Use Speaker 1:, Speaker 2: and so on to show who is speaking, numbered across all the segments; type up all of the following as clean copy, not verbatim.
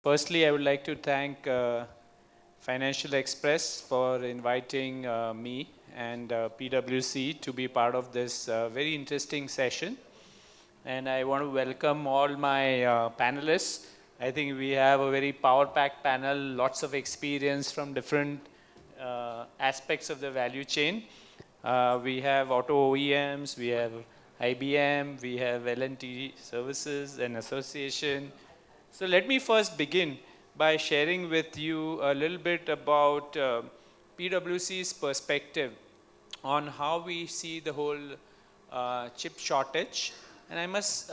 Speaker 1: Firstly, I would like to thank Financial Express for inviting me and PwC to be part of this very interesting session. And I want to welcome all my panelists. I think we have a very power-packed panel, lots of experience from different aspects of the value chain. We have auto OEMs, we have IBM, we have L&T Services and Association. So let me first begin by sharing with you a little bit about PwC's perspective on how we see the whole chip shortage. And I must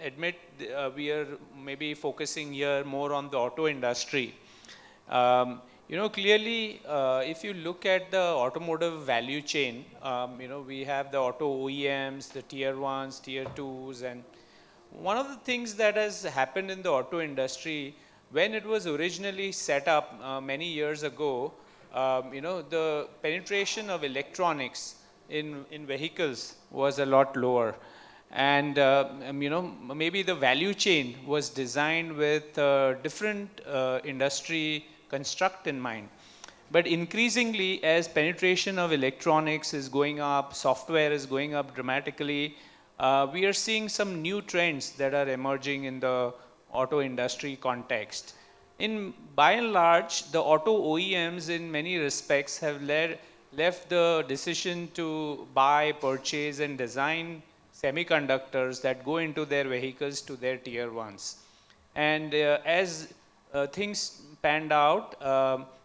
Speaker 1: admit we are maybe focusing here more on the auto industry. Clearly, if you look at the automotive value chain, we have the auto OEMs, the tier ones, tier twos, and one of the things that has happened in the auto industry, when it was originally set up many years ago, the penetration of electronics in vehicles was a lot lower. And, maybe the value chain was designed with different industry construct in mind. But increasingly, as penetration of electronics is going up, software is going up dramatically, we are seeing some new trends that are emerging in the auto industry context. By and large, the auto OEMs in many respects have left the decision to buy, purchase, and design semiconductors that go into their vehicles to their tier ones. And as things panned out,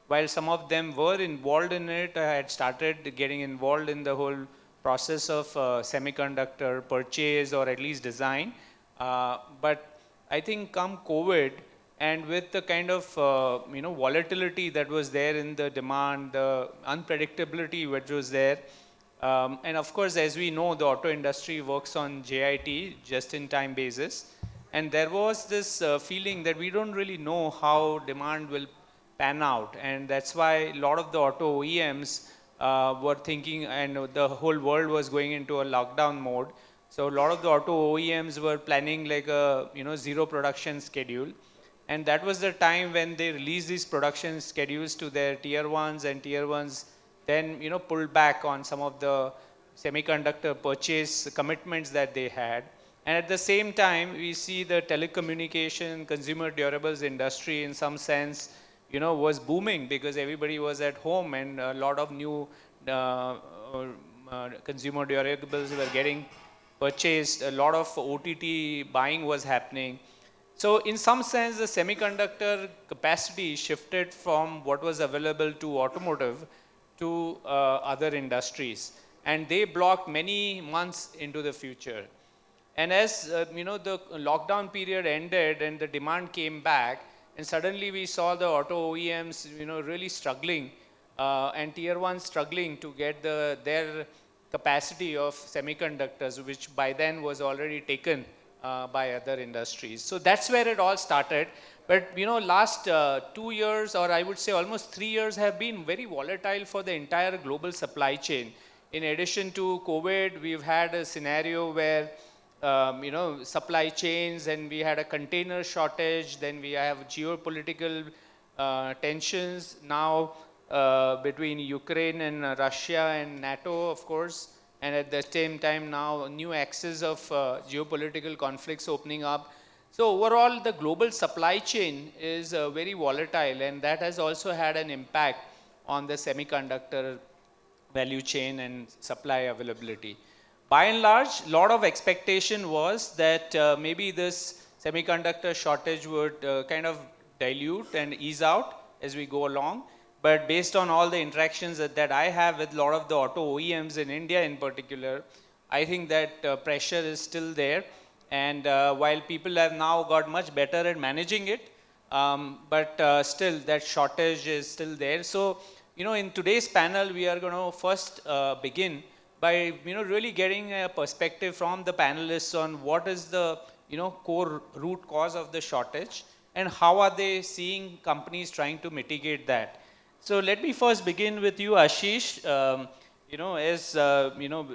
Speaker 1: while some of them were involved in it, I had started getting involved in the whole process of semiconductor purchase or at least design. But I think come COVID and with the kind of volatility that was there in the demand, the unpredictability which was there, and of course, as we know, the auto industry works on JIT, just-in-time basis. And there was this feeling that we don't really know how demand will pan out. And that's why a lot of the auto OEMs were thinking, and the whole world was going into a lockdown mode. So a lot of the auto OEMs were planning like a zero production schedule. And that was the time when they released these production schedules to their tier ones, and tier ones then pulled back on some of the semiconductor purchase commitments that they had. And at the same time, we see the telecommunication, consumer durables industry in some sense, was booming because everybody was at home and a lot of new consumer durables were getting purchased. A lot of OTT buying was happening. So in some sense, the semiconductor capacity shifted from what was available to automotive to other industries. And they blocked many months into the future. And as the lockdown period ended and the demand came back, and suddenly we saw the auto OEMs, really struggling, and tier one struggling to get their capacity of semiconductors, which by then was already taken by other industries. So that's where it all started. But last 2 years, or I would say almost 3 years, have been very volatile for the entire global supply chain. In addition to COVID, we've had a scenario where supply chains, and we had a container shortage, then we have geopolitical tensions now between Ukraine and Russia and NATO, of course, and at the same time now new axis of geopolitical conflicts opening up. So overall, the global supply chain is very volatile, and that has also had an impact on the semiconductor value chain and supply availability. By and large, a lot of expectation was that maybe this semiconductor shortage would kind of dilute and ease out as we go along. But based on all the interactions that I have with a lot of the auto OEMs in India in particular, I think that pressure is still there. And while people have now got much better at managing it, but still that shortage is still there. So, in today's panel, we are going to first begin by really getting a perspective from the panelists on what is the core root cause of the shortage and how are they seeing companies trying to mitigate that. So let me first begin with you, Ashish. As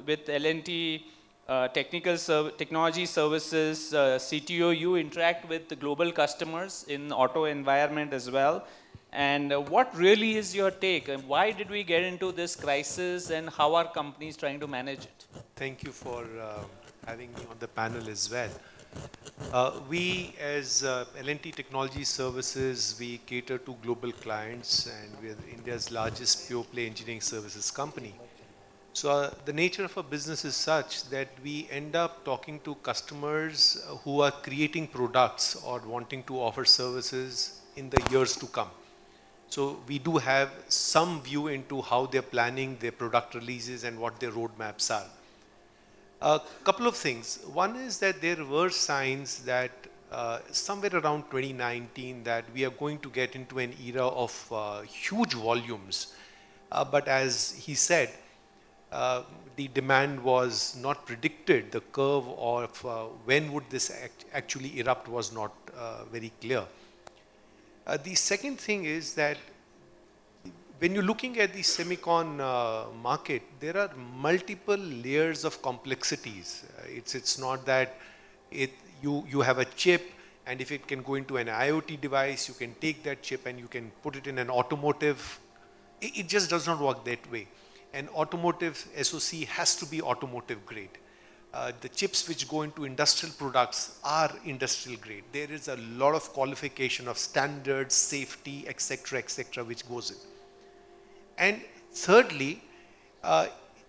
Speaker 1: with L&T technology services, CTO, you interact with the global customers in auto environment as well. And what really is your take? And why did we get into this crisis and how are companies trying to manage it?
Speaker 2: Thank you for having me on the panel as well. We as L&T Technology Services, we cater to global clients and we're India's largest pure play engineering services company. So the nature of our business is such that we end up talking to customers who are creating products or wanting to offer services in the years to come. So we do have some view into how they're planning their product releases and what their roadmaps are. A couple of things. One is that there were signs that somewhere around 2019 that we are going to get into an era of huge volumes. But as he said, the demand was not predicted. The curve of when would this actually erupt was not very clear. The second thing is that when you're looking at the semicon market, there are multiple layers of complexities. It's not that you have a chip, and if it can go into an IoT device, you can take that chip and you can put it in an automotive. It just does not work that way. An automotive SoC has to be automotive grade. The chips which go into industrial products are industrial grade. There is a lot of qualification of standards, safety, etc., which goes in. And thirdly,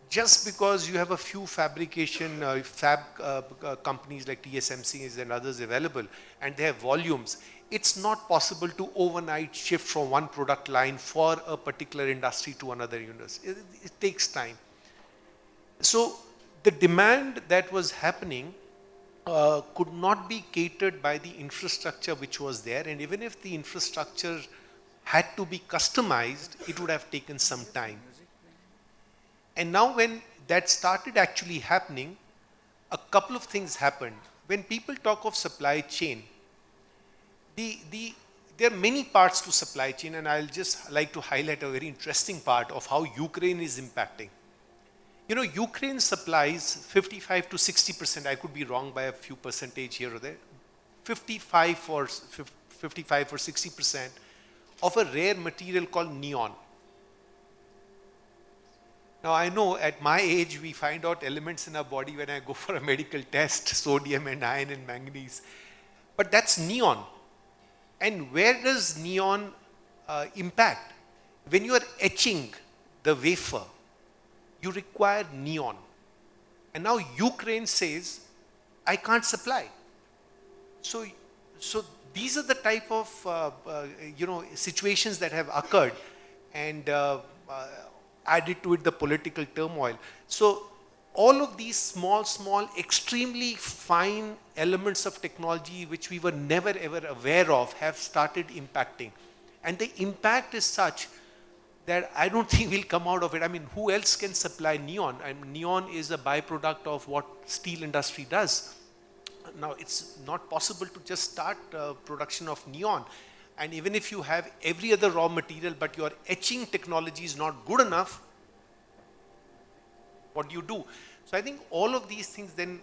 Speaker 2: just because you have a few fabrication fab companies like TSMCs and others available and they have volumes, it's not possible to overnight shift from one product line for a particular industry to another industry. It takes time. So the demand that was happening could not be catered by the infrastructure which was there, and even if the infrastructure had to be customized, it would have taken some time. And now when that started actually happening, a couple of things happened. When people talk of supply chain, there are many parts to supply chain, and I'll just like to highlight a very interesting part of how Ukraine is impacting. You know, Ukraine supplies 55 to 60%, I could be wrong by a few percentage here or there, 55 or 60% of a rare material called neon. Now I know at my age we find out elements in our body when I go for a medical test, sodium and iron and manganese, but that's neon. And where does neon impact? When you are etching the wafer, you require neon. And now Ukraine says, I can't supply. So these are the type of situations that have occurred, and added to it the political turmoil. So all of these small, extremely fine elements of technology which we were never ever aware of have started impacting. And the impact is such that I don't think we'll come out of it. I mean, who else can supply neon? I mean, neon is a byproduct of what steel industry does. Now, it's not possible to just start production of neon. And even if you have every other raw material, but your etching technology is not good enough, what do you do? So I think all of these things then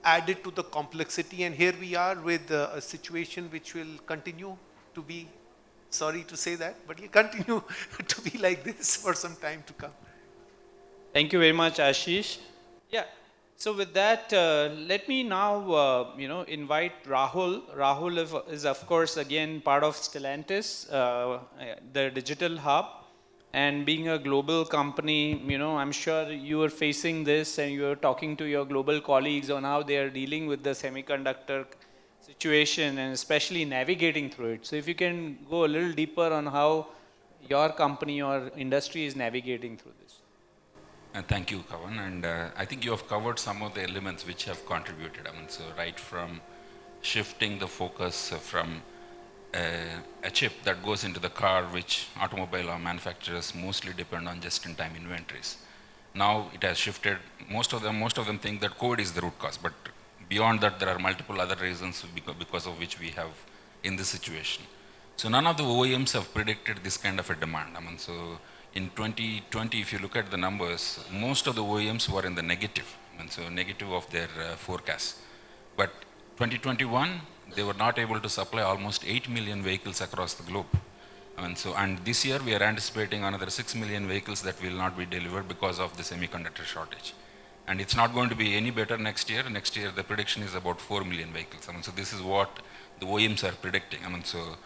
Speaker 2: added to the complexity, and here we are with a situation which will continue to be, sorry to say that, but will continue to be like this for some time to come.
Speaker 1: Thank you very much, Ashish. Yeah. So with that, let me now, invite Rahul. Rahul is of course again part of Stellantis, the digital hub, and being a global company, I'm sure you are facing this, and you are talking to your global colleagues on how they are dealing with the semiconductor situation and especially navigating through it. So if you can go a little deeper on how your company or industry is navigating through this.
Speaker 3: Thank you, Kavan. And I think you have covered some of the elements which have contributed. I mean, so right from shifting the focus from a chip that goes into the car, which automobile manufacturers mostly depend on just-in-time inventories. Now it has shifted. Most of them think that COVID is the root cause, but beyond that, there are multiple other reasons because of which we have in this situation. So none of the OEMs have predicted this kind of a demand. I mean, so In 2020, if you look at the numbers, most of the OEMs were in the negative, and so negative of their forecasts. But 2021, they were not able to supply almost 8 million vehicles across the globe. And this year we are anticipating another 6 million vehicles that will not be delivered because of the semiconductor shortage. And it's not going to be any better next year. Next year the prediction is about 4 million vehicles. So this is what the OEMs are predicting. So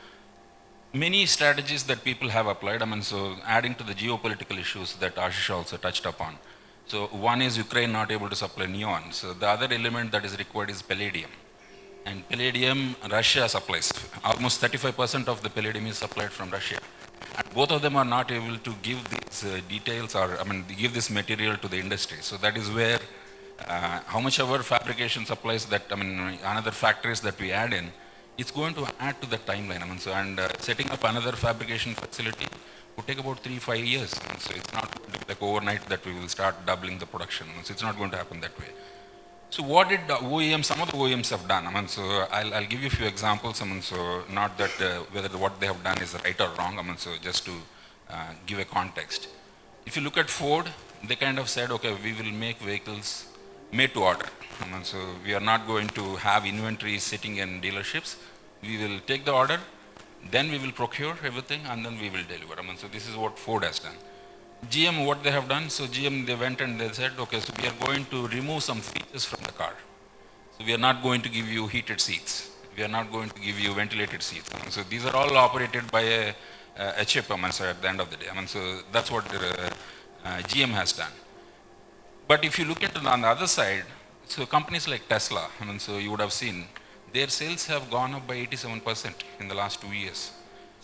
Speaker 3: many strategies that people have applied. So adding to the geopolitical issues that Ashish also touched upon. So one is Ukraine not able to supply neon. So the other element that is required is palladium. And palladium, Russia supplies. Almost 35% of the palladium is supplied from Russia. And both of them are not able to give these details or, give this material to the industry. So that is where how much our fabrication supplies that, another factories that we add in, it's going to add to the timeline. Setting up another fabrication facility would take about 3-5 years. So it's not like overnight that we will start doubling the production. So it's not going to happen that way. So what did some of the OEMs have done? So I'll give you a few examples. So not that whether what they have done is right or wrong. So just to give a context. If you look at Ford, they kind of said, okay, we will make vehicles made to order. So we are not going to have inventory sitting in dealerships. We will take the order, then we will procure everything, and then we will deliver. So this is what Ford has done. GM, what they have done, so GM, they went and they said, okay, so we are going to remove some features from the car. So we are not going to give you heated seats. We are not going to give you ventilated seats. So these are all operated by a chip, so at the end of the day. So that's what GM has done. But if you look at it on the other side, so companies like Tesla, so you would have seen, their sales have gone up by 87% in the last 2 years.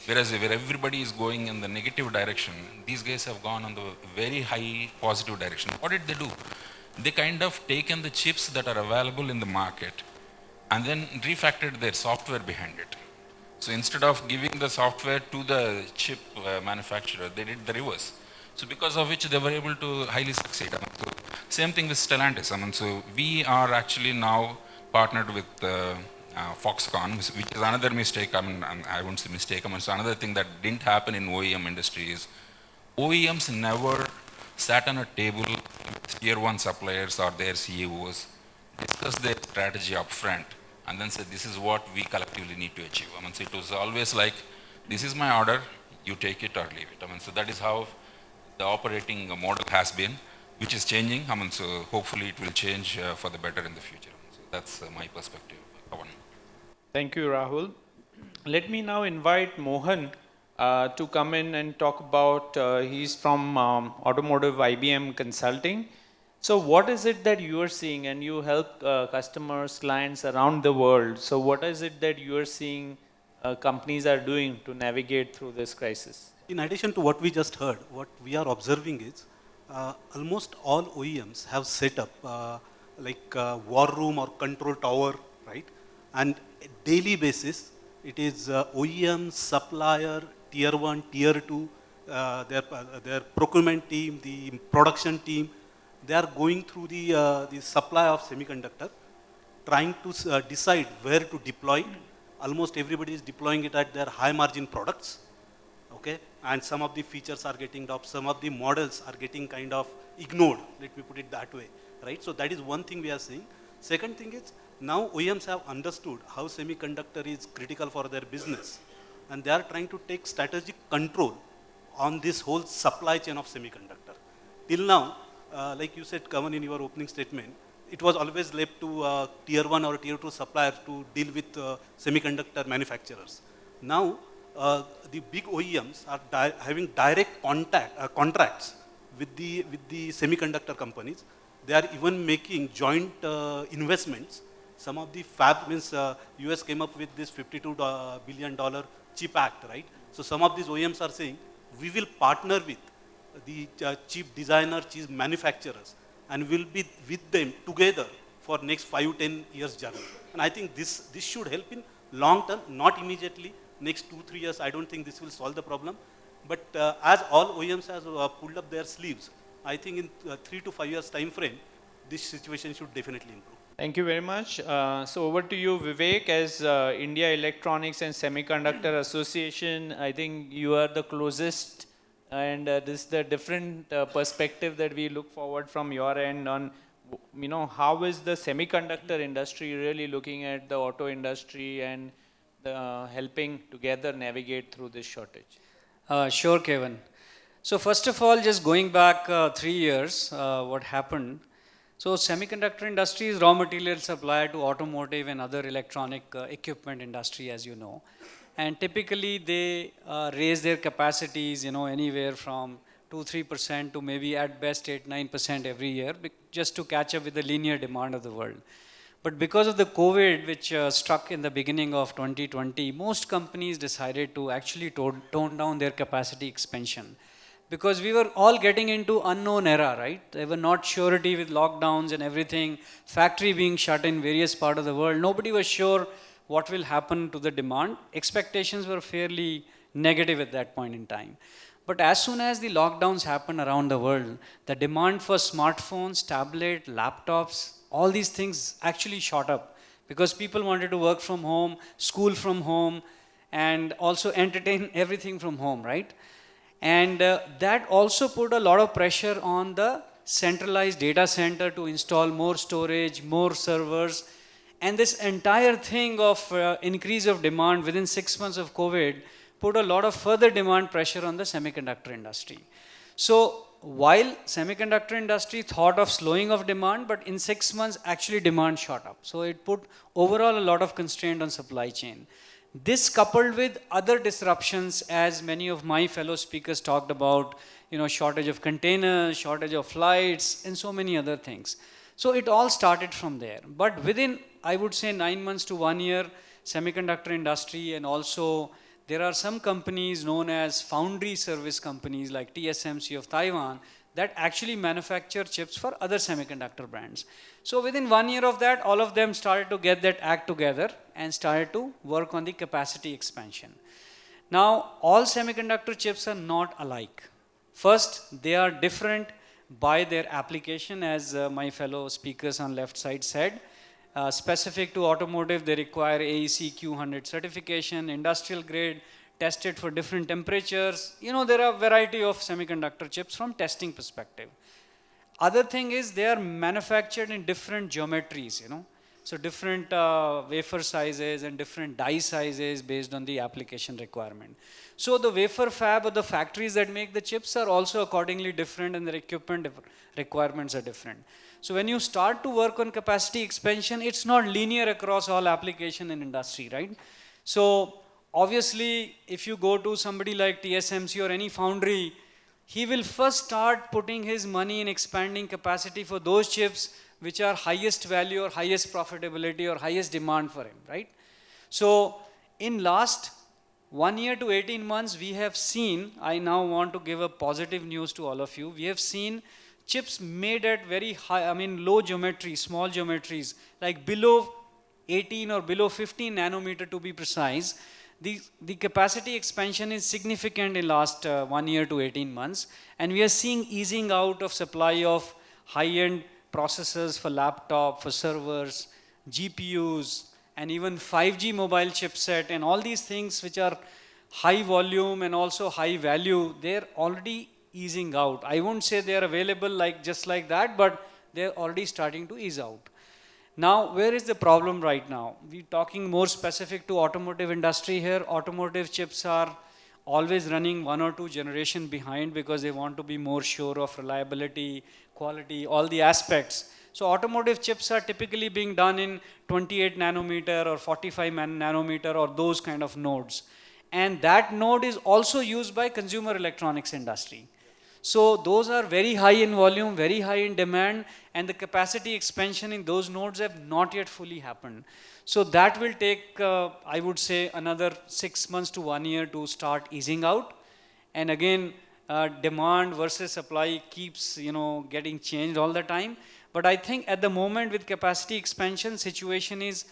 Speaker 3: Whereas where everybody is going in the negative direction, these guys have gone on the very high positive direction. What did they do? They kind of taken the chips that are available in the market and then refactored their software behind it. So instead of giving the software to the chip manufacturer, they did the reverse. So because of which they were able to highly succeed. So same thing with Stellantis. So we are actually now partnered with Foxconn, which is another mistake. I won't say mistake. So another thing that didn't happen in OEM industry is OEMs never sat on a table with tier one suppliers or their CEOs, discuss their strategy upfront, and then say this is what we collectively need to achieve. So it was always like, this is my order, you take it or leave it. So that is how the operating model has been, which is changing. So hopefully it will change for the better in the future. So that's my perspective. Pawan.
Speaker 1: Thank you, Rahul. Let me now invite Mohan to come in and talk about, he's from Automotive IBM Consulting. So what is it that you are seeing, and you help customers, clients around the world. So what is it that you are seeing companies are doing to navigate through this crisis?
Speaker 4: In addition to what we just heard, what we are observing is almost all OEMs have set up war room or control tower, right? And daily basis, it is OEM, supplier, tier one, tier two, their procurement team, the production team, they are going through the supply of semiconductor, trying to decide where to deploy it. Almost everybody is deploying it at their high margin products. Okay, and some of the features are getting dropped, some of the models are getting kind of ignored, let me put it that way, right? So that is one thing we are seeing. Second thing is, now OEMs have understood how semiconductor is critical for their business, and they are trying to take strategic control on this whole supply chain of semiconductor. Till now, like you said, Kavan, in your opening statement, it was always left to tier one or tier two suppliers to deal with semiconductor manufacturers. Now, the big OEMs are having direct contracts with the semiconductor companies. They are even making joint investments. Some of the US came up with this $52 billion chip act, right? So some of these OEMs are saying, we will partner with the chip designer, chip manufacturers, and we'll be with them together for next 5-10 years journey. And I think this should help in long term, not immediately. Next 2-3 years, I don't think this will solve the problem. But as all OEMs have pulled up their sleeves, I think in 3 to 5 years time frame, this situation should definitely improve.
Speaker 1: Thank you very much. So over to you, Vivek, as India Electronics and Semiconductor Association. I think you are the closest And this is the different perspective that we look forward from your end on, how is the semiconductor industry really looking at the auto industry and helping together navigate through this shortage?
Speaker 5: Sure, Kevin. So first of all, just going back 3 years, what happened? So semiconductor industry is raw material supplier to automotive and other electronic equipment industry, as you know. And typically they raise their capacities, anywhere from 2-3% to maybe at best 8-9% every year, just to catch up with the linear demand of the world. But because of the COVID, which struck in the beginning of 2020, most companies decided to actually tone down their capacity expansion. Because we were all getting into unknown era, right? There were not surety with lockdowns and everything, factory being shut in various part of the world. Nobody was sure what will happen to the demand. Expectations were fairly negative at that point in time. But as soon as the lockdowns happened around the world, the demand for smartphones, tablet, laptops, all these things actually shot up because people wanted to work from home, school from home, and also entertain everything from home, right? And that also put a lot of pressure on the centralized data center to install more storage, more servers. And this entire thing of increase of demand within 6 months of COVID put a lot of further demand pressure on the semiconductor industry. So while semiconductor industry thought of slowing of demand, but in 6 months actually demand shot up. So it put overall a lot of constraint on supply chain. This coupled with other disruptions, as many of my fellow speakers talked about, shortage of containers, shortage of flights, and so many other things. So it all started from there. But within, I would say, 9 months to 1 year, semiconductor industry, and also there are some companies known as foundry service companies like TSMC of Taiwan that actually manufacture chips for other semiconductor brands. So within 1 year of that, all of them started to get that act together and started to work on the capacity expansion. Now, all semiconductor chips are not alike. First, they are different by their application, as my fellow speakers on left side said. Specific to automotive, they require AEC Q100 certification, industrial grade, tested for different temperatures. There are a variety of semiconductor chips from testing perspective. Other thing is they are manufactured in different geometries. So different wafer sizes and different die sizes based on the application requirement. So the wafer fab or the factories that make the chips are also accordingly different, and their equipment requirements are different. So when you start to work on capacity expansion, it's not linear across all application and industry, right? So obviously, if you go to somebody like TSMC or any foundry, he will first start putting his money in expanding capacity for those chips which are highest value or highest profitability or highest demand for him, right? So in last 1 year to 18 months, we have seen, I now want to give a positive news to all of you. We have seen chips made at very high, low geometry, small geometries, like below 18 or below 15 nanometer to be precise. The capacity expansion is significant in last 1 year to 18 months. And we are seeing easing out of supply of high-end processors for laptop, for servers, GPUs, and even 5G mobile chipset, and all these things which are high volume and also high value, they're already easing out. I won't say they're available just like that, but they're already starting to ease out. Now, where is the problem right now? We're talking more specific to automotive industry here. Automotive chips are always running 1 or 2 generations behind because they want to be more sure of reliability, quality, all the aspects. So automotive chips are typically being done in 28 nanometer or 45 nanometer or those kind of nodes. And that node is also used by consumer electronics industry. So those are very high in volume, very high in demand, and the capacity expansion in those nodes have not yet fully happened. So that will take, I would say, another 6 months to 1 year to start easing out. And again, demand versus supply keeps, getting changed all the time. But I think at the moment with capacity expansion, situation is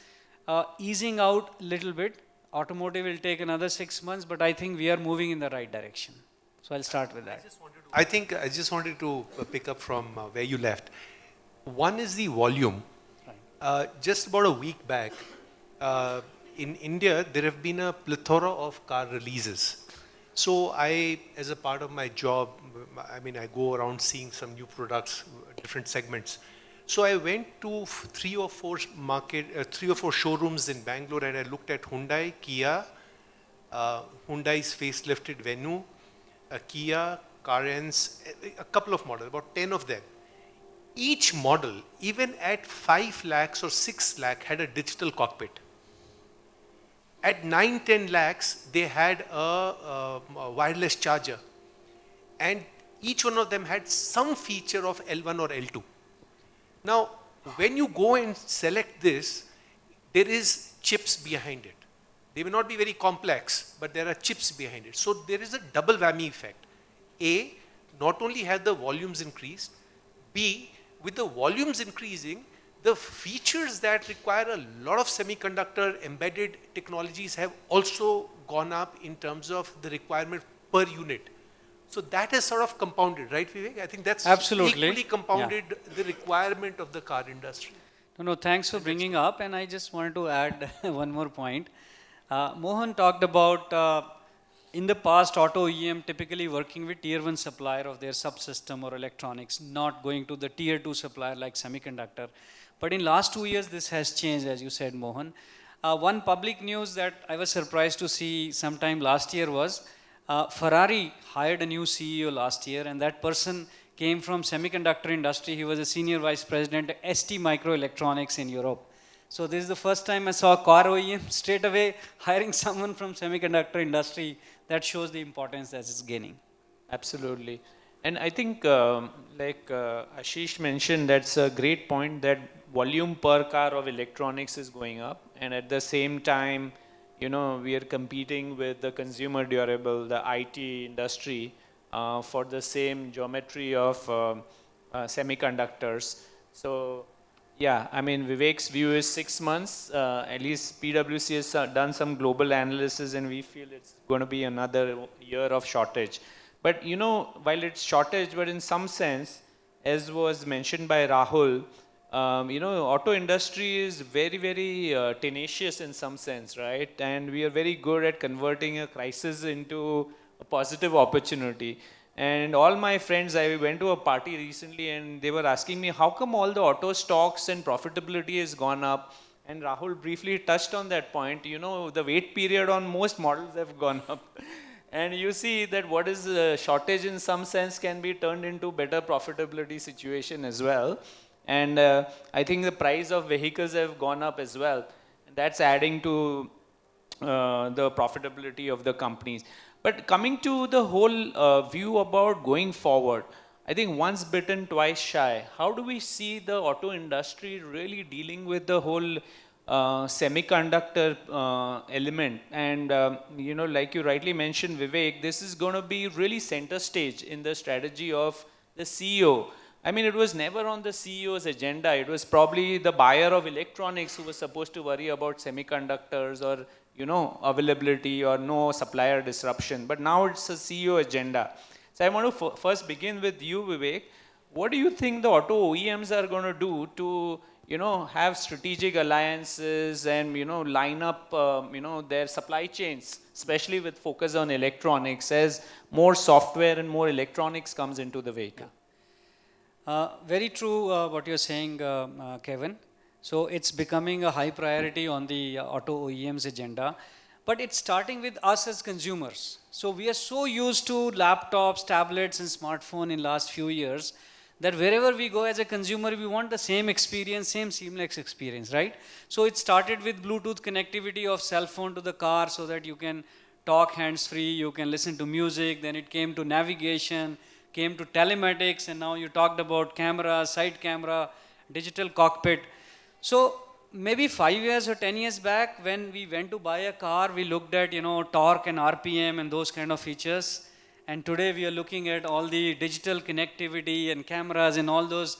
Speaker 5: easing out a little bit. Automotive will take another 6 months, but I think we are moving in the right direction. So I'll start with that.
Speaker 2: I think I just wanted to pick up from where you left. One is the volume. Just about a week back, in India, there have been a plethora of car releases. So I, as a part of my job, I mean, I go around seeing some new products, different segments. So I went to three or four showrooms in Bangalore, and I looked at Hyundai, Kia, Hyundai's facelifted Venue, Kia, Carens, a couple of models, about 10 of them. Each model, even at 5 lakhs or 6 lakh, had a digital cockpit. At 9, 10 lakhs, they had a wireless charger. And each one of them had some feature of L1 or L2. Now, when you go and select this, there is chips behind it. They may not be very complex, but there are chips behind it. So there is a double whammy effect. A, not only have the volumes increased, B, with the volumes increasing, the features that require a lot of semiconductor embedded technologies have also gone up in terms of the requirement per unit. So that has sort of compounded, right, Vivek? I think that's
Speaker 5: Absolutely.
Speaker 2: equally compounded the requirement of the car industry.
Speaker 5: No, thanks for bringing up. And I just wanted to add one more point. Mohan talked about in the past, auto OEM typically working with tier 1 supplier of their subsystem or electronics, not going to the tier 2 supplier like semiconductor. But in last 2 years, this has changed, as you said, Mohan. One public news that I was surprised to see sometime last year was Ferrari hired a new CEO last year, and that person came from semiconductor industry. He was a senior vice president at ST Microelectronics in Europe. So this is the first time I saw a car OEM straight away hiring someone from semiconductor industry. That shows the importance that it's gaining.
Speaker 1: Absolutely. And I think, Ashish mentioned, that's a great point that volume per car of electronics is going up. And at the same time, we are competing with the consumer durable, the IT industry, for the same geometry of semiconductors. So, yeah, I mean, Vivek's view is 6 months. At least PwC has done some global analysis, and we feel it's going to be another year of shortage. But while it's shortage, but in some sense, as was mentioned by Rahul, auto industry is very, very tenacious in some sense, right? And we are very good at converting a crisis into a positive opportunity. And all my friends, I went to a party recently and they were asking me, how come all the auto stocks and profitability has gone up? And Rahul briefly touched on that point. The wait period on most models have gone up. And you see that what is a shortage in some sense can be turned into better profitability situation as well. And I think the price of vehicles have gone up as well. And that's adding to the profitability of the companies. But coming to the whole view about going forward, I think once bitten, twice shy. How do we see the auto industry really dealing with the whole semiconductor element? And, like you rightly mentioned, Vivek, this is going to be really center stage in the strategy of the CEO. I mean, it was never on the CEO's agenda. It was probably the buyer of electronics who was supposed to worry about semiconductors or, availability or no supplier disruption. But now it's a CEO agenda. So I want to first begin with you, Vivek. What do you think the auto OEMs are going to do to, have strategic alliances and, line up, their supply chains, especially with focus on electronics as more software and more electronics comes into the vehicle?
Speaker 5: Very true what you're saying, Kevin. So it's becoming a high priority on the auto OEM's agenda. But it's starting with us as consumers. So we are so used to laptops, tablets, and smartphone in last few years that wherever we go as a consumer, we want the same experience, same seamless experience, right? So it started with Bluetooth connectivity of cell phone to the car so that you can talk hands-free, you can listen to music. Then it came to navigation, came to telematics, and now you talked about camera, side camera, digital cockpit. So maybe 5 years or 10 years back, when we went to buy a car, we looked at, torque and RPM and those kind of features. And today we are looking at all the digital connectivity and cameras and all those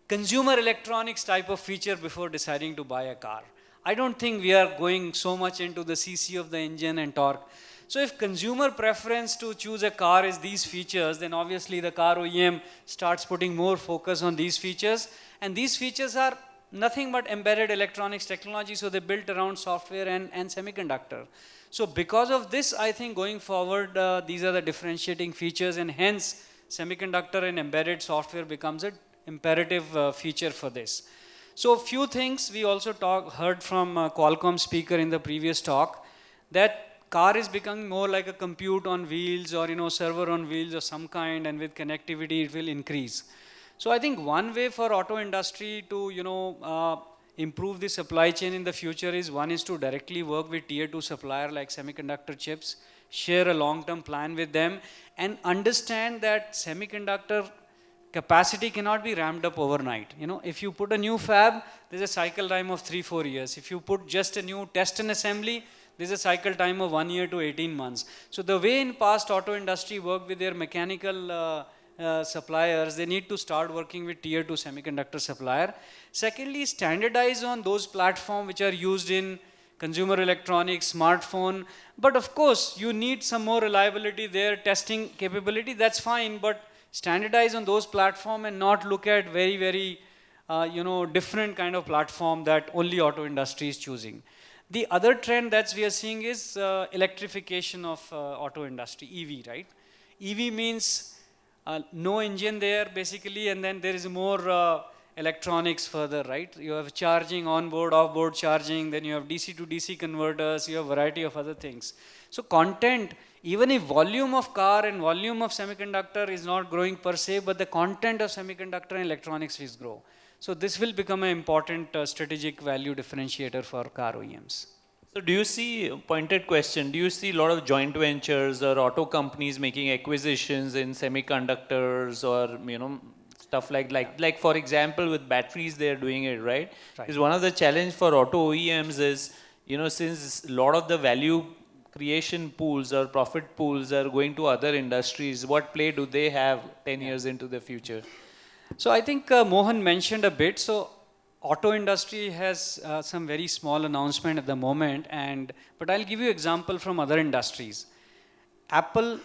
Speaker 5: consumer electronics type of feature before deciding to buy a car. I don't think we are going so much into the CC of the engine and torque. So if consumer preference to choose a car is these features, then obviously the car OEM starts putting more focus on these features. And these features are nothing but embedded electronics technology, so they built around software and semiconductor. So because of this, I think going forward, these are the differentiating features, and hence semiconductor and embedded software becomes an imperative feature for this. So a few things we also heard from Qualcomm speaker in the previous talk, that car is becoming more like a compute on wheels, or server on wheels of some kind, and with connectivity it will increase. So I think one way for auto industry to improve the supply chain in the future is, one is to directly work with tier 2 supplier like semiconductor chips, share a long term plan with them, and understand that semiconductor capacity cannot be ramped up overnight. If you put a new fab, there's a cycle time of 3-4 years. If you put just a new test and assembly, there's a cycle time of 1 year to 18 months. So the way in past auto industry worked with their mechanical suppliers, they need to start working with tier 2 semiconductor supplier. Secondly, standardize on those platforms which are used in consumer electronics, smartphone. But of course, you need some more reliability there, testing capability, that's fine, but standardize on those platform and not look at very different kind of platform that only auto industry is choosing. The other trend that we are seeing is electrification of auto industry, EV, right? EV means no engine there basically, and then there is more electronics further, right? You have charging, on-board, off-board charging, then you have DC to DC converters, you have variety of other things. So content, even if volume of car and volume of semiconductor is not growing per se, but the content of semiconductor and electronics will grow. So this will become an important strategic value differentiator for car OEMs.
Speaker 1: So do you see, pointed question, do you see a lot of joint ventures or auto companies making acquisitions in semiconductors, or, stuff like for example, with batteries, they're doing it, right?
Speaker 5: Right.
Speaker 1: Because one of the challenge for auto OEMs is, since a lot of the value creation pools or profit pools are going to other industries, what play do they have 10 years into the future?
Speaker 5: So I think Mohan mentioned a bit. So auto industry has some very small announcement at the moment, but I'll give you example from other industries. Apple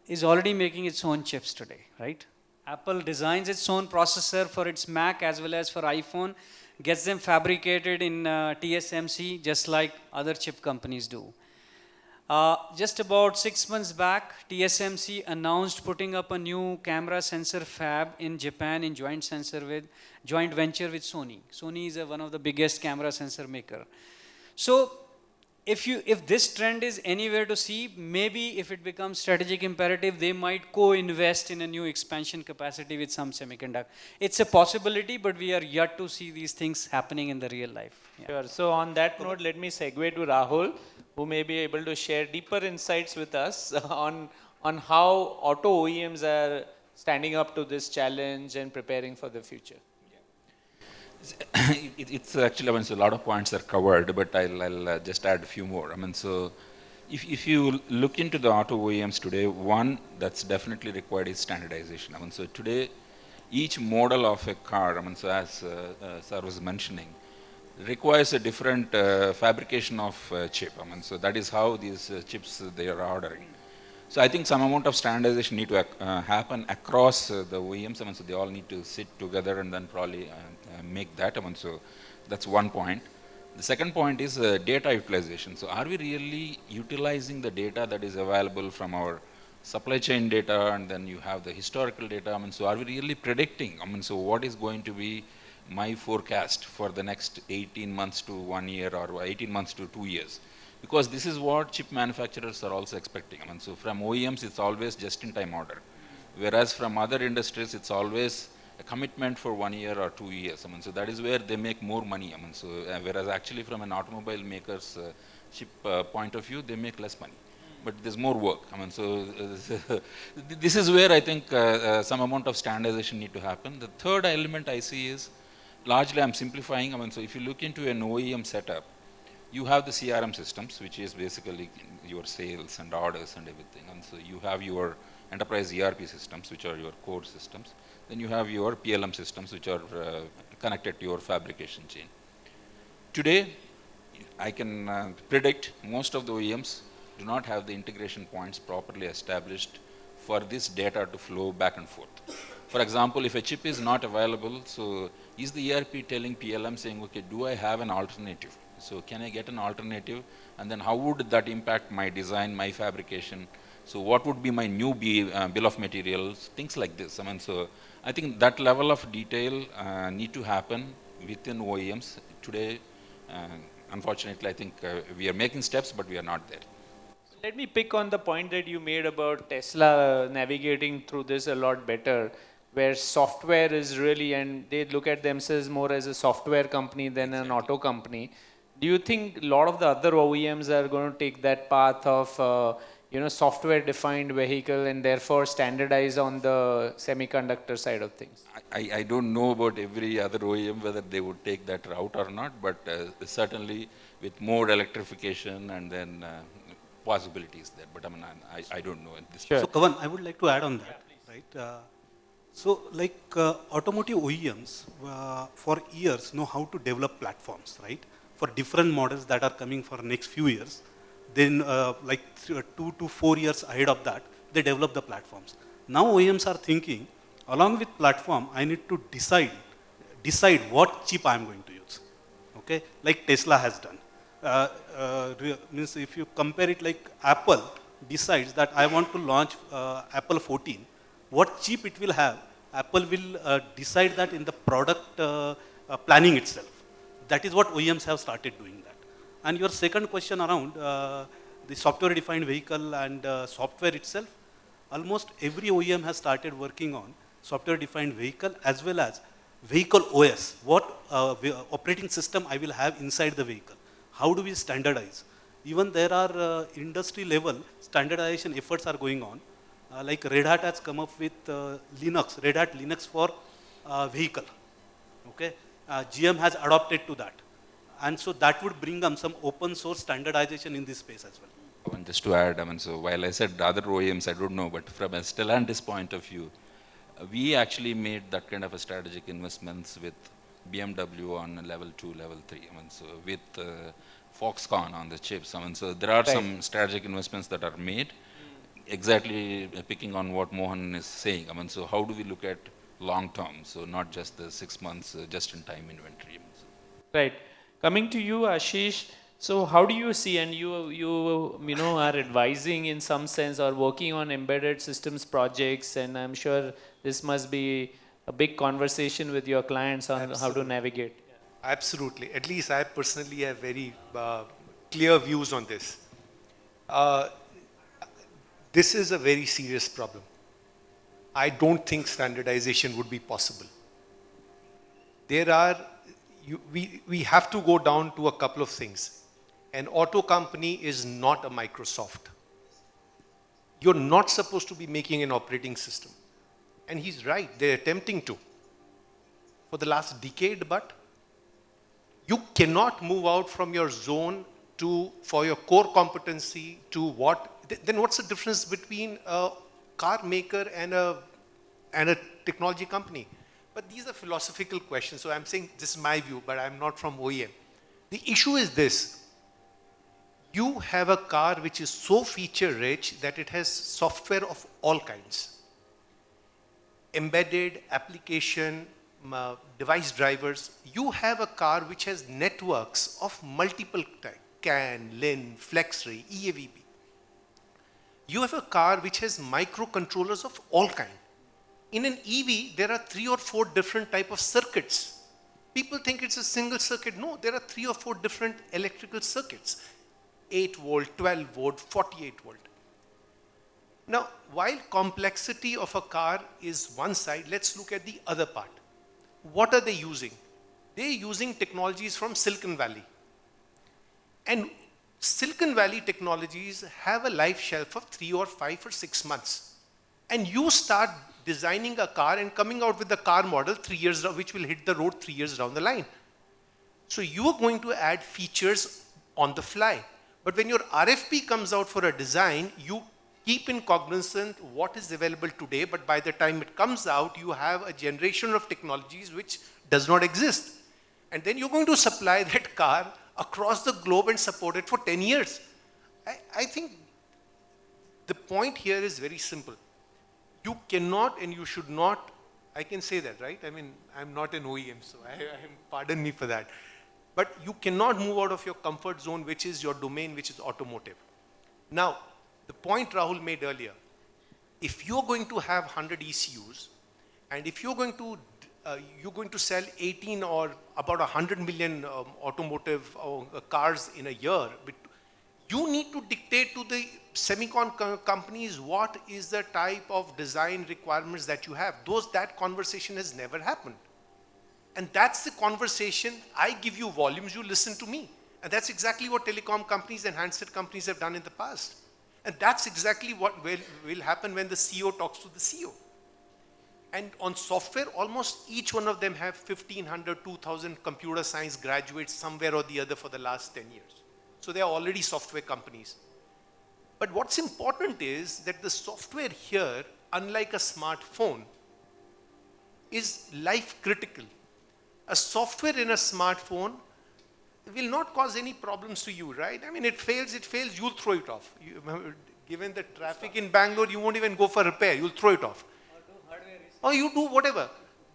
Speaker 5: is already making its own chips today, right? Apple designs its own processor for its Mac as well as for iPhone, gets them fabricated in TSMC just like other chip companies do. Just about 6 months back, TSMC announced putting up a new camera sensor fab in Japan in joint venture with Sony. Sony is one of the biggest camera sensor maker. So if this trend is anywhere to see, maybe if it becomes strategic imperative, they might co-invest in a new expansion capacity with some semiconductor. It's a possibility, but we are yet to see these things happening in the real life. Yeah.
Speaker 1: Sure. So on that note, let me segue to Rahul, who may be able to share deeper insights with us on how auto OEMs are standing up to this challenge and preparing for the future.
Speaker 3: It's actually, so a lot of points are covered, but I'll just add a few more. So if you look into the auto OEMs today, one that's definitely required is standardization. So today, each model of a car, so as Sir was mentioning, requires a different fabrication of chip. So that is how these chips they are ordering. So I think some amount of standardization need to happen across the OEMs. So they all need to sit together and then probably make that. So that's one point. The second point is data utilization. So are we really utilizing the data that is available from our supply chain data, and then you have the historical data? So are we really predicting? So what is going to be my forecast for the next 18 months to 1 year, or 18 months to 2 years? Because this is what chip manufacturers are also expecting. So from OEMs, it's always just-in-time order. Whereas from other industries, it's always a commitment for 1 year or 2 years. So that is where they make more money. So whereas actually from an automobile maker's chip point of view, they make less money. But there's more work. So this is where I think some amount of standardization need to happen. The third element I see is, largely I'm simplifying. So if you look into an OEM setup, you have the CRM systems, which is basically your sales and orders and everything. And so you have your enterprise ERP systems, which are your core systems. Then you have your PLM systems, which are connected to your fabrication chain. Today, I can predict most of the OEMs do not have the integration points properly established for this data to flow back and forth. for example, if a chip is not available, so is the ERP telling PLM saying, okay, do I have an alternative? So can I get an alternative? And then how would that impact my design, my fabrication? So what would be my new bill of materials? Things like this. I mean, so I think that level of detail need to happen within OEMs. Today, uh, unfortunately, I think we are making steps, but we are not there.
Speaker 1: Let me pick on the point that you made about Tesla navigating through this a lot better, where software is really, and they look at themselves more as a software company than an
Speaker 3: Exactly.
Speaker 1: auto company. Do you think a lot of the other OEMs are going to take that path of, software-defined vehicle and therefore standardize on the semiconductor side of things?
Speaker 3: I don't know about every other OEM whether they would take that route or not, but certainly with more electrification and then possibilities there. But I mean, I don't know at this
Speaker 1: Sure.
Speaker 4: So Kavan, I would like to add on that, right? So like automotive OEMs for years know how to develop platforms, right? For different models that are coming for next few years. Then 2 to 4 years ahead of that, they develop the platforms. Now OEMs are thinking, along with platform, I need to decide what chip I am going to use. Okay, like Tesla has done. Means if you compare it, like Apple decides that I want to launch Apple 14, what chip it will have, Apple will decide that in the product planning itself. That is what OEMs have started doing that. And your second question around the software defined vehicle and software itself, almost every OEM has started working on software defined vehicle as well as vehicle OS. What operating system I will have inside the vehicle? How do we standardize? Even there are industry level standardization efforts are going on. Like Red Hat has come up with Linux, Red Hat Linux for vehicle. Okay, GM has adopted to that, and so that would bring them some open source standardization in this space as well.
Speaker 3: And just to add, I mean, so while I said other OEMs, I don't know, but from a Stellantis point of view, we actually made that kind of a strategic investments with BMW on level 2, level 3. I mean, so with Foxconn on the chips. I mean, so there are
Speaker 1: Right.
Speaker 3: some strategic investments that are made. Exactly picking on what Mohan is saying. I mean, so how do we look at long term? So not just the 6 months just in time inventory.
Speaker 1: Right. Coming to you, Ashish. So how do you see, and you are advising in some sense or working on embedded systems projects, and I'm sure this must be a big conversation with your clients on how to
Speaker 2: Absolutely.
Speaker 1: navigate.
Speaker 2: Absolutely. At least I personally have very clear views on this. Uh, this is a very serious problem. I don't think standardization would be possible. There are, we have to go down to a couple of things. An auto company is not a Microsoft. You're not supposed to be making an operating system. And he's right, they're attempting to for the last decade, but you cannot move out from your zone to, for your core competency to what, then what's the difference between a car maker and a technology company? But these are philosophical questions. So I'm saying this is my view, but I'm not from OEM. The issue is this. You have a car which is so feature rich that it has software of all kinds. Embedded, application, device drivers. You have a car which has networks of multiple types, CAN, LIN, FlexRay, EAVB. You have a car which has microcontrollers of all kinds. In an EV, there are 3 or 4 different type of circuits. People think it's a single circuit. No, there are 3 or 4 different electrical circuits. 8 volt, 12 volt, 48 volt. Now, while complexity of a car is one side, let's look at the other part. What are they using? They're using technologies from Silicon Valley. And Silicon Valley technologies have a life shelf of 3 or 5 or 6 months. And you start designing a car and coming out with the car model 3 years, which will hit the road 3 years down the line. So you are going to add features on the fly. But when your RFP comes out for a design, you keep in cognizant what is available today, but by the time it comes out, you have a generation of technologies which does not exist. And then you're going to supply that car across the globe and support it for 10 years. I think the point here is very simple. You cannot and you should not I can say that, right? I mean, I'm not an OEM, so pardon me for that. But you cannot move out of your comfort zone, which is your domain, which is automotive. Now, the point Rahul made earlier, if you're going to have 100 ECUs, and if you're going to sell 18 or about 100 million automotive cars in a year, you need to dictate to the companies what is the type of design requirements that you have. That conversation has never happened. And that's the conversation. I give you volumes, you listen to me. And that's exactly what telecom companies and handset companies have done in the past. And that's exactly what will happen when the CEO talks to the CEO. And on software, almost each one of them have 1,500, 2,000 computer science graduates somewhere or the other for the last 10 years. So they are already software companies. But what's important is that the software here, unlike a smartphone, is life critical. A software in a smartphone will not cause any problems to you, right? I mean, it fails, you'll throw it off. Given the traffic in Bangalore, you won't even go for repair, you'll throw it off. Or you do whatever.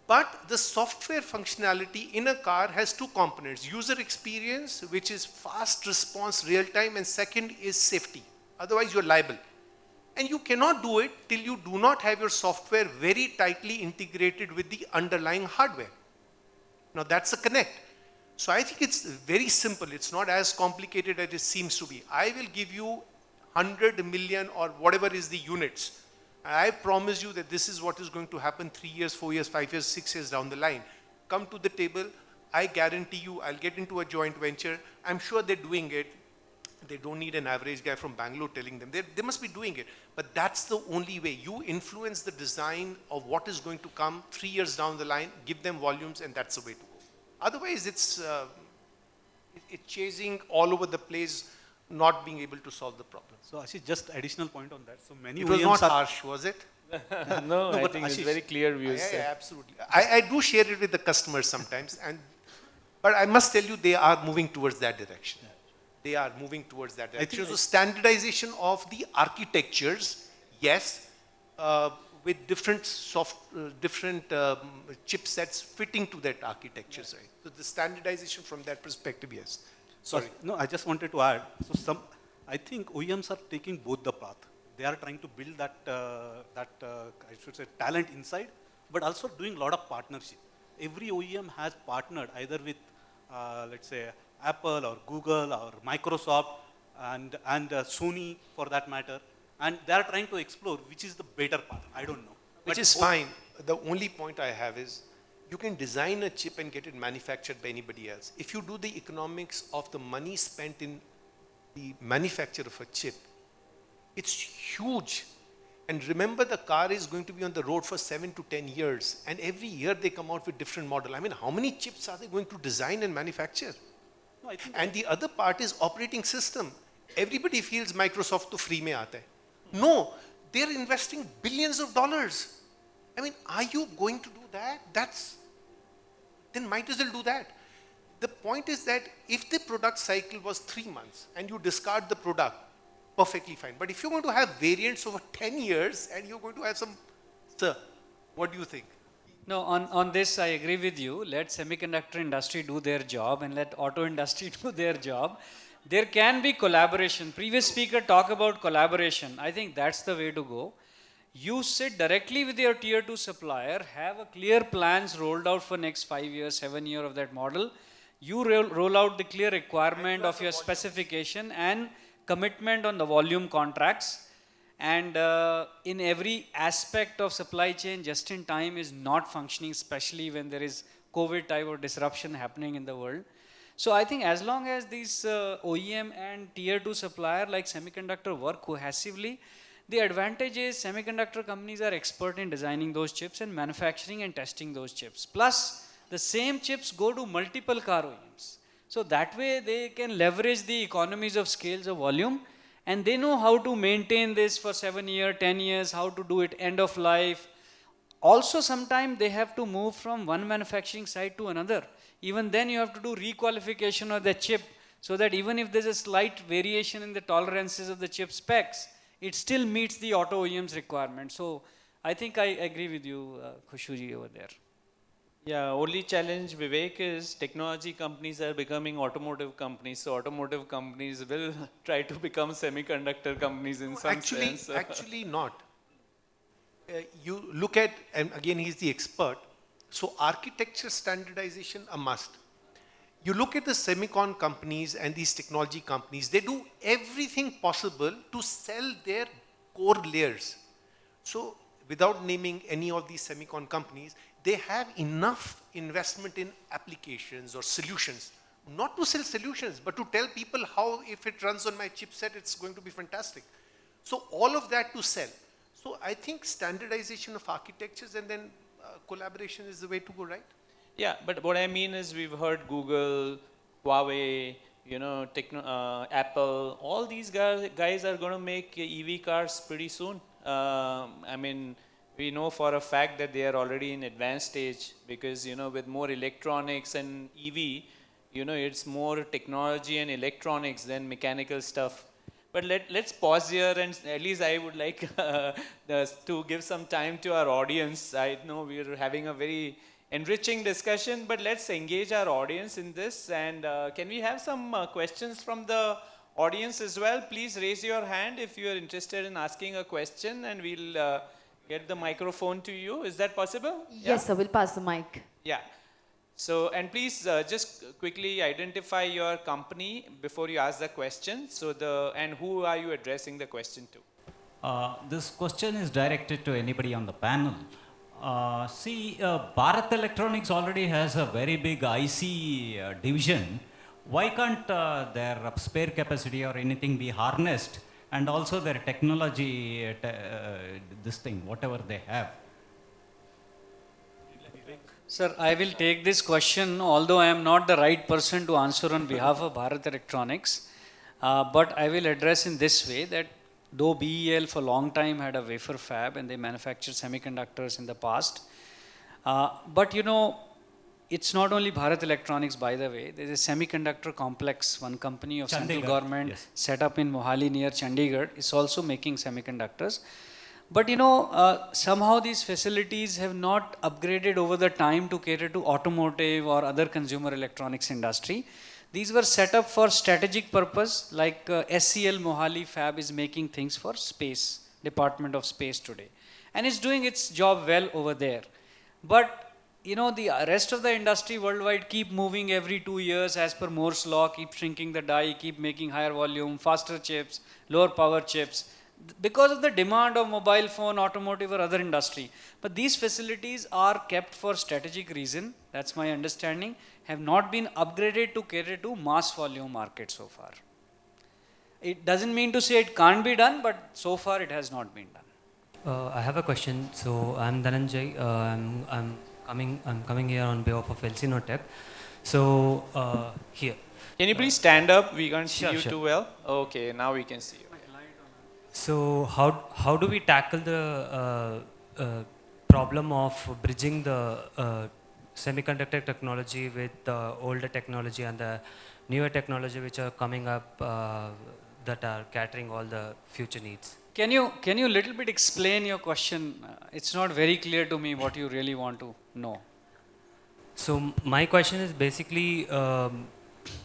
Speaker 2: But the software functionality in a car has two components: user experience, which is fast response, real time, and second is safety. Otherwise, you're liable. And you cannot do it till you do not have your software very tightly integrated with the underlying hardware. Now, that's a connect. So I think it's very simple. It's not as complicated as it seems to be. I will give you 100 million or whatever is the units. I promise you that this is what is going to happen 3 years, 4 years, 5 years, 6 years down the line. Come to the table. I guarantee you I'll get into a joint venture. I'm sure they're doing it. They don't need an average guy from Bangalore telling them. They must be doing it. But that's the only way. You influence the design of what is going to come 3 years down the line, give them volumes, and that's the way to go. Otherwise, it's chasing all over the place, not being able to solve the problem.
Speaker 4: So Ashish, just additional point on that. So many
Speaker 2: it was
Speaker 4: OEMs
Speaker 2: not
Speaker 4: are
Speaker 2: harsh, was it?
Speaker 1: No, I
Speaker 4: but
Speaker 1: think it's
Speaker 4: Ashish,
Speaker 1: very clear views.
Speaker 2: Yeah, absolutely. I do share it with the customers sometimes, but I must tell you, they are moving towards that direction. They are moving towards that direction. So standardization of the architectures, yes, with different chipsets fitting to that architectures, right? So the standardization from that perspective, yes. Sorry.
Speaker 4: No, I just wanted to add. So I think OEMs are taking both the path. They are trying to build that, I should say, talent inside, but also doing a lot of partnership. Every OEM has partnered either with, let's say, Apple or Google or Microsoft and Sony for that matter. And they are trying to explore which is the better path. I don't know.
Speaker 2: Which is fine. The only point I have is you can design a chip and get it manufactured by anybody else. If you do the economics of the money spent in the manufacture of a chip, it's huge. And remember, the car is going to be on the road for 7 to 10 years. And every year they come out with different model. I mean, how many chips are they going to design and manufacture? No, and the other part is operating system. Everybody feels Microsoft to free mein aata hai. No, they're investing billions of dollars. I mean, are you going to do that? Then might as well do that. The point is that if the product cycle was 3 months and you discard the product, perfectly fine. But if you're going to have variants over 10 years and you're going to have some, sir, what do you think?
Speaker 5: No, on this I agree with you. Let semiconductor industry do their job and let auto industry do their job. There can be collaboration. Previous speaker talked about collaboration. I think that's the way to go. You sit directly with your tier 2 supplier, have a clear plans rolled out for next 5 years, 7 years of that model. You roll out the clear requirement of your specification and commitment on the volume contracts. And in every aspect of supply chain, just in time is not functioning, especially when there is COVID type of disruption happening in the world. So I think as long as these OEM and tier 2 supplier like semiconductor work cohesively, the advantage is semiconductor companies are expert in designing those chips and manufacturing and testing those chips. Plus, the same chips go to multiple car OEMs. So that way they can leverage the economies of scales of volume, and they know how to maintain this for 7 years, 10 years, how to do it end of life. Also, sometimes they have to move from one manufacturing site to another. Even then you have to do requalification of the chip so that even if there's a slight variation in the tolerances of the chip specs, it still meets the auto OEM's requirement. So I think I agree with you, Khushuji, over there.
Speaker 1: Yeah, only challenge, Vivek, is technology companies are becoming automotive companies. So automotive companies will try to become semiconductor companies in
Speaker 2: No,
Speaker 1: some sense.
Speaker 2: actually not. You look at, and again, he's the expert. So architecture standardization a must. You look at the semicon companies and these technology companies, they do everything possible to sell their core layers. So without naming any of these semicon companies, they have enough investment in applications or solutions, not to sell solutions, but to tell people how if it runs on my chipset, it's going to be fantastic. So all of that to sell. So I think standardization of architectures and then collaboration is the way to go, right?
Speaker 1: Yeah, but what I mean is we've heard Google, Huawei, Apple, all these guys are going to make EV cars pretty soon. I mean, we know for a fact that they are already in advanced stage because, with more electronics and EV, it's more technology and electronics than mechanical stuff. But let's pause here, and at least I would like to give some time to our audience. I know we're having a very enriching discussion, but let's engage our audience in this. And can we have some questions from the audience as well? Please raise your hand if you are interested in asking a question, and we'll get the microphone to you. Is that possible? Yeah?
Speaker 6: Yes, sir. We'll pass the mic.
Speaker 1: Yeah. So, and please just quickly identify your company before you ask the question. So and who are you addressing the question to?
Speaker 7: This question is directed to anybody on the panel. Bharat Electronics already has a very big IC division. Why can't their spare capacity or anything be harnessed, and also their technology, whatever they have?
Speaker 5: Sir, I will take this question, although I am not the right person to answer on behalf of Bharat Electronics. But I will address in this way that though BEL for a long time had a wafer fab and they manufactured semiconductors in the past, but it's not only Bharat Electronics, by the way. There is a semiconductor complex, one company of central government set up in Mohali near Chandigarh is also making semiconductors. But somehow these facilities have not upgraded over the time to cater to automotive or other consumer electronics industry. These were set up for strategic purpose, like SCL Mohali Fab is making things for space, Department of Space today. And it's doing its job well over there. But the rest of the industry worldwide keep moving every 2 years as per Moore's law, keep shrinking the die, keep making higher volume, faster chips, lower power chips, because of the demand of mobile phone, automotive or other industry. But these facilities are kept for strategic reason, that's my understanding, have not been upgraded to cater to mass volume market so far. It doesn't mean to say it can't be done, but so far it has not been done.
Speaker 8: I have a question. So I'm Dhananjay. I'm coming here on behalf of Elsinotech. So here.
Speaker 1: Can you please stand up? We can't see you too well. Okay, now we can see you.
Speaker 8: So how do we tackle the problem of bridging the semiconductor technology with the older technology and the newer technology which are coming up that are catering all the future needs?
Speaker 5: Can you little bit explain your question? It's not very clear to me what you really want to know.
Speaker 8: So my question is basically,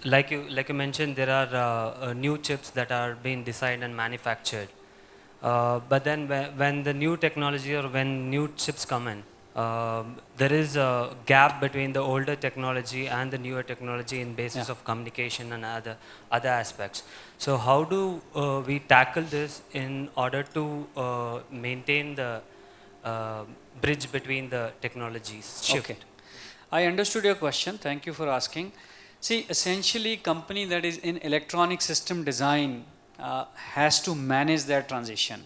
Speaker 8: like you mentioned, there are new chips that are being designed and manufactured. But then when the new technology or when new chips come in, there is a gap between the older technology and the newer technology in basis of communication and other aspects. So how do we tackle this in order to maintain the bridge between the technologies shift?
Speaker 5: Okay. I understood your question. Thank you for asking. See, essentially, company that is in electronic system design has to manage that transition.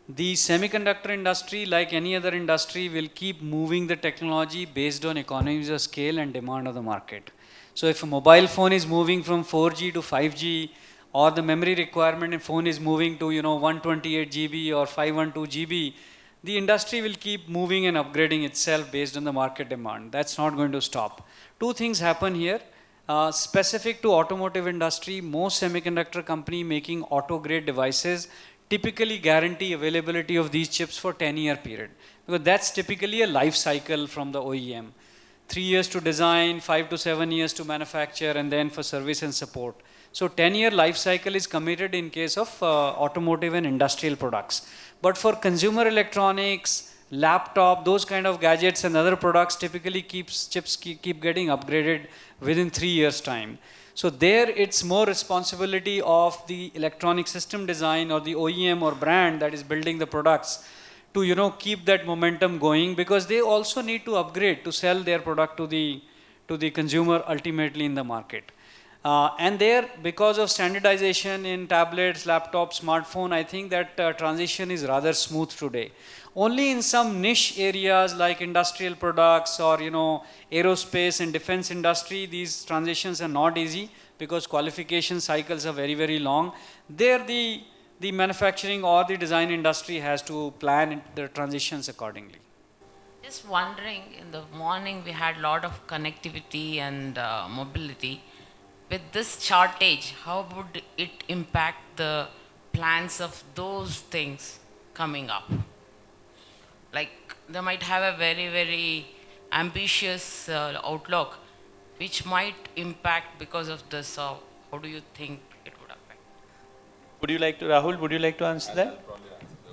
Speaker 5: The semiconductor industry, like any other industry, will keep moving the technology based on economies of scale and demand of the market. So if a mobile phone is moving from 4G to 5G, or the memory requirement in phone is moving to 128 GB or 512 GB, the industry will keep moving and upgrading itself based on the market demand. That's not going to stop. Two things happen here. Specific to automotive industry, most semiconductor company making auto grade devices typically guarantee availability of these chips for 10-year period, because that's typically a life cycle from the OEM. 3 years to design, 5 to 7 years to manufacture, and then for service and support. So 10-year life cycle is committed in case of automotive and industrial products. But for consumer electronics, laptop, those kind of gadgets and other products, typically chips keep getting upgraded within 3 years time. So there it's more responsibility of the electronic system design or the OEM or brand that is building the products to keep that momentum going, because they also need to upgrade to sell their product to the consumer ultimately in the market. And there, because of standardization in tablets, laptops, smartphone, I think that transition is rather smooth today. Only in some niche areas like industrial products or aerospace and defense industry, these transitions are not easy because qualification cycles are very, very long. There the manufacturing or the design industry has to plan the transitions accordingly.
Speaker 6: Just wondering, in the morning we had a lot of connectivity and mobility. With this shortage, how would it impact the plans of those things coming up? Like they might have a very, very ambitious outlook, which might impact because of this. So how do you think it would affect?
Speaker 1: Would you like to, Rahul, would you like to answer that?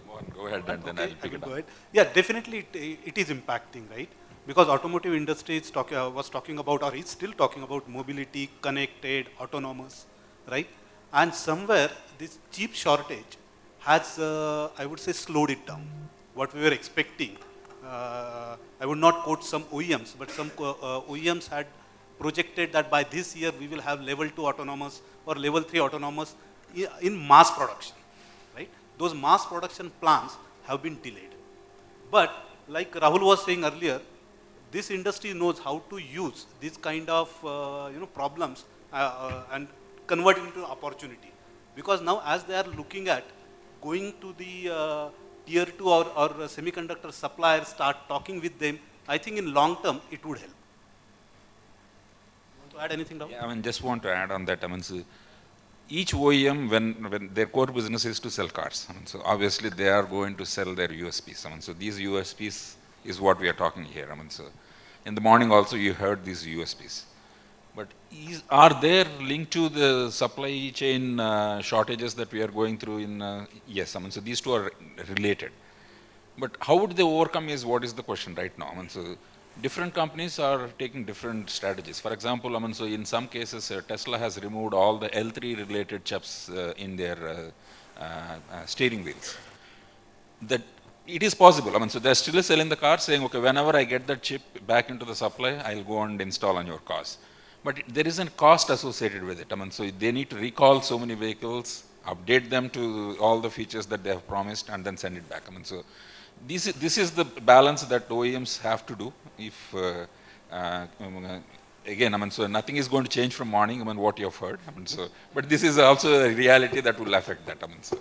Speaker 3: Mohan, go ahead and then
Speaker 4: Okay,
Speaker 3: I'll pick it
Speaker 4: go
Speaker 3: up.
Speaker 4: ahead. Yeah, definitely it is impacting, right? Because automotive industry is was talking about, or is still talking about mobility, connected, autonomous, right? And somewhere this chip shortage has, I would say, slowed it down. What we were expecting, I would not quote some OEMs, but some OEMs had projected that by this year we will have level 2 autonomous or level 3 autonomous in mass production, right? Those mass production plans have been delayed. But like Rahul was saying earlier, this industry knows how to use these kind of problems and convert it into opportunity. Because now as they are looking at going to the tier 2 or semiconductor suppliers, start talking with them, I think in long term it would help. Want to add anything, Rahul?
Speaker 3: Yeah, I mean, just want to add on that. I mean, so each OEM, when their core business is to sell cars, I mean, so obviously they are going to sell their USPs. I mean, so these USPs is what we are talking here. I mean, so in the morning also you heard these USPs. But are they linked to the supply chain shortages that we are going through in, yes, I mean, so these two are related. But how would they overcome is what is the question right now. I mean, so different companies are taking different strategies. For example, I mean, so in some cases, Tesla has removed all the L3 related chips in their steering wheels. That it is possible. I mean, so they're still selling the car saying, okay, whenever I get that chip back into the supply, I'll go and install on your cars. But there isn't cost associated with it. I mean, so they need to recall so many vehicles, update them to all the features that they have promised, and then send it back. I mean, so this is the balance that OEMs have to do. If again, I mean, so nothing is going to change from morning. I mean, what you have heard. I mean, so but this is also a reality that will affect that. I mean, so.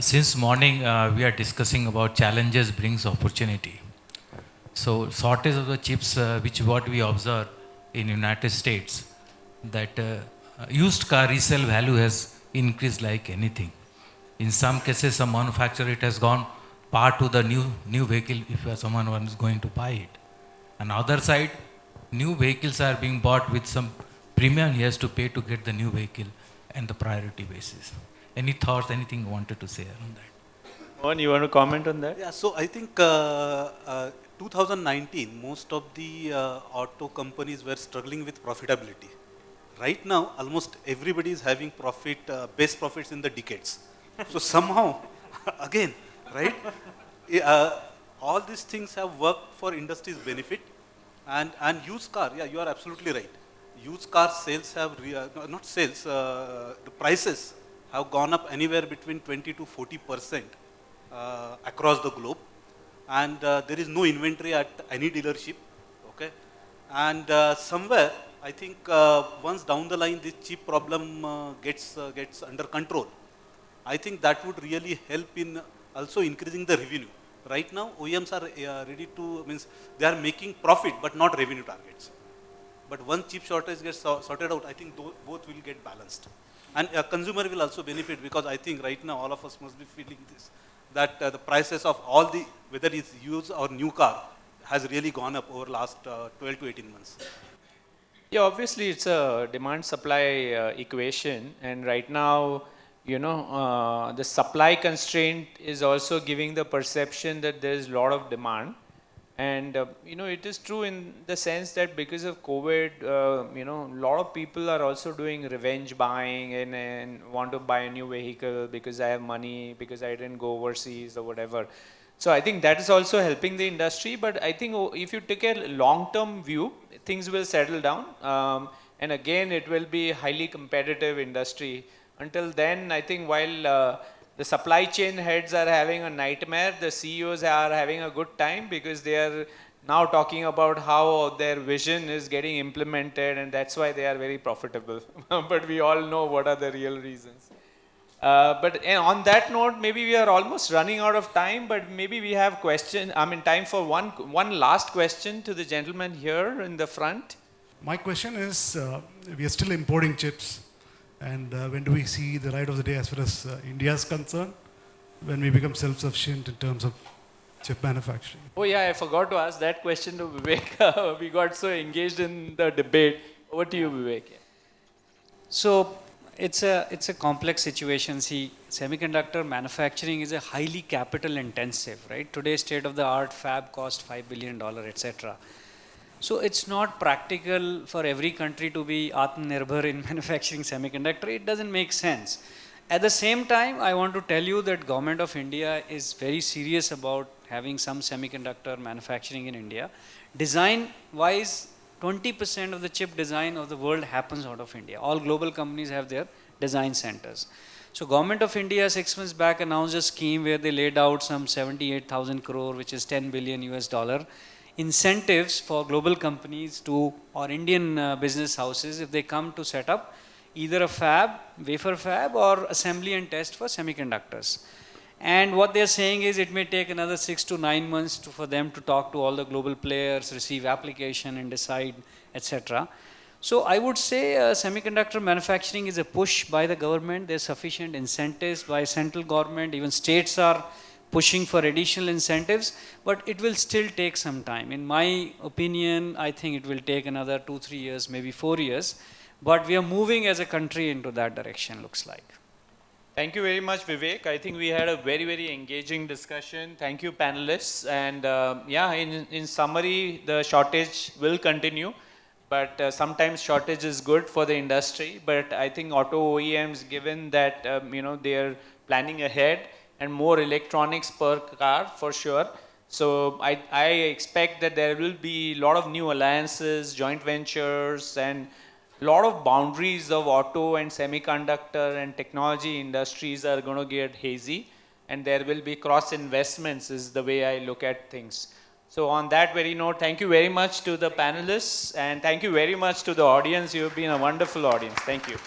Speaker 9: Since morning, we are discussing about challenges brings opportunity. So shortage of the chips, which what we observe in United States, that used car resale value has increased like anything. In some cases, some manufacturer, it has gone par to the new vehicle if someone is going to buy it. On the other side, new vehicles are being bought with some premium he has to pay to get the new vehicle and the priority basis. Any thoughts, anything you wanted to say on that?
Speaker 1: Mohan, you want to comment on that?
Speaker 4: Yeah, so I think 2019, most of the auto companies were struggling with profitability. Right now, almost everybody is having best profits in the decades. So somehow, again, right, all these things have worked for industry's benefit. And used car, yeah, you are absolutely right. Used car sales have, not sales, the prices have gone up anywhere between 20 to 40% across the globe. And there is no inventory at any dealership, okay? And somewhere, I think once down the line, this chip problem gets under control, I think that would really help in also increasing the revenue. Right now, OEMs are ready to, means they are making profit, but not revenue targets. But once chip shortage gets sorted out, I think both will get balanced. And a consumer will also benefit, because I think right now all of us must be feeling this, that the prices of all the, whether it's used or new car, has really gone up over last 12 to 18 months.
Speaker 1: Yeah, obviously it's a demand supply equation, and right now, the supply constraint is also giving the perception that there's a lot of demand. And it is true in the sense that because of COVID, a lot of people are also doing revenge buying and want to buy a new vehicle because I have money, because I didn't go overseas or whatever. So I think that is also helping the industry. But I think if you take a long-term view, things will settle down. And again, it will be a highly competitive industry. Until then, I think while the supply chain heads are having a nightmare, the CEOs are having a good time, because they are now talking about how their vision is getting implemented, and that's why they are very profitable. But we all know what are the real reasons. But on that note, maybe we are almost running out of time, but maybe we have time for one last question to the gentleman here in the front.
Speaker 10: My question is, we are still importing chips, and when do we see the light of the day as far as India is concerned, when we become self-sufficient in terms of chip manufacturing?
Speaker 1: Oh yeah, I forgot to ask that question to Vivek. We got so engaged in the debate. Over to you, Vivek.
Speaker 5: So it's a complex situation. See, semiconductor manufacturing is a highly capital intensive, right? Today's state of the art fab cost $5 billion, etc. So it's not practical for every country to be Atmanirbhar in manufacturing semiconductor. It doesn't make sense. At the same time, I want to tell you that Government of India is very serious about having some semiconductor manufacturing in India. Design wise, 20% of the chip design of the world happens out of India. All global companies have their design centers. So Government of India 6 months back announced a scheme where they laid out some 78,000 crore, which is 10 billion US dollar, incentives for global companies to, or Indian business houses, if they come to set up either a fab, wafer fab, or assembly and test for semiconductors. And what they're saying is it may take another 6 to 9 months for them to talk to all the global players, receive application and decide, etc. So I would say semiconductor manufacturing is a push by the government. There's sufficient incentives by central government. Even states are pushing for additional incentives, but it will still take some time. In my opinion, I think it will take another 2-3 years, maybe 4 years. But we are moving as a country into that direction, looks like.
Speaker 1: Thank you very much, Vivek. I think we had a very, very engaging discussion. Thank you, panelists. And in summary, the shortage will continue, but sometimes shortage is good for the industry. But I think auto OEMs, given that they are planning ahead and more electronics per car for sure. So I expect that there will be a lot of new alliances, joint ventures, and a lot of boundaries of auto and semiconductor and technology industries are going to get hazy, and there will be cross investments is the way I look at things. So on that very note, thank you very much to the panelists, and thank you very much to the audience. You've been a wonderful audience. Thank you.